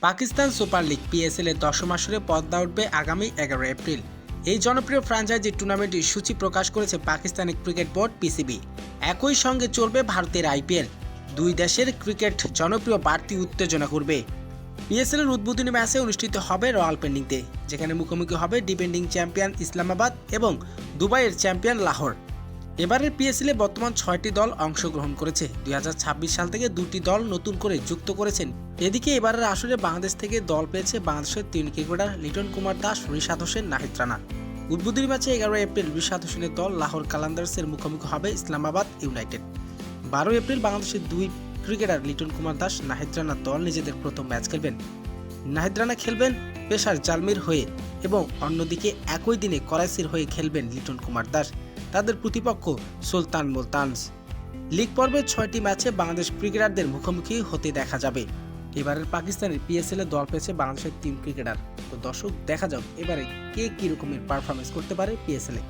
Pakistan super league PSL এর 10ম আসরে পর্দা উঠবে আগামী 11 এপ্রিল। এই জনপ্রিয় ফ্র্যাঞ্চাইজি টুর্নামেন্টের সূচি প্রকাশ করেছে পাকিস্তানি ক্রিকেট বোর্ড পিসিবি। একই সঙ্গে চলবে ভারতের আইপিএল। দুই দেশের ক্রিকেট জনপ্রিয় বাড়তি উত্তেজনা করবে। পিএসএল এর উদ্বোধনী ম্যাচে অনুষ্ঠিত হবে রয়্যাল পেন্ডিংতে, যেখানে মুখোমুখি হবে ডিফেন্ডিং চ্যাম্পিয়ন ইসলামাবাদ এবং দুবাইয়ের চ্যাম্পিয়ন লাহোর। এবারের পিএসএল এ বর্তমান 6টি দল অংশগ্রহণ করেছে। 2026 সাল থেকে 2টি দল নতুন করে যুক্ত করেছেন। এদিকে এবারের আসরে বাংলাদেশ থেকে দল পেয়েছে বাংলাদেশের 3 ক্রিকেটার লিটন কুমার দাস, রিশাদ হোসেন, নাহিদ রানা। উদ্বোধনী ম্যাচে 11 এপ্রিল রিশাদ হোসেনের দল লাহোর কালান্দার্সের মুখোমুখি হবে ইসলামাবাদ ইউনাইটেড। 12 এপ্রিল বাংলাদেশের 2 ক্রিকেটার লিটন কুমার দাস, নাহিদ রানার দল নিজেদের প্রথম ম্যাচ খেলবেন। নাহিদ রানা খেলবেন পেশার জালমির হয়ে এবং অন্যদিকে একই দিনে করাচির হয়ে খেলবেন লিটন কুমার দাস। তাদের প্রতিপক্ষ সুলতান মুলতানস। লিগ পর্বের 6টি ম্যাচে বাংলাদেশ ক্রিকেটারদের মুখোমুখি হতে দেখা যাবে। এবারের পাকিস্তানের পিএসএল এ দল পেয়েছে বাংলাদেশের 3 ক্রিকেটার। তো দর্শক, দেখা যাক এবারে কে কি রকমের পারফরমেন্স করতে পারে পিএসএল এ।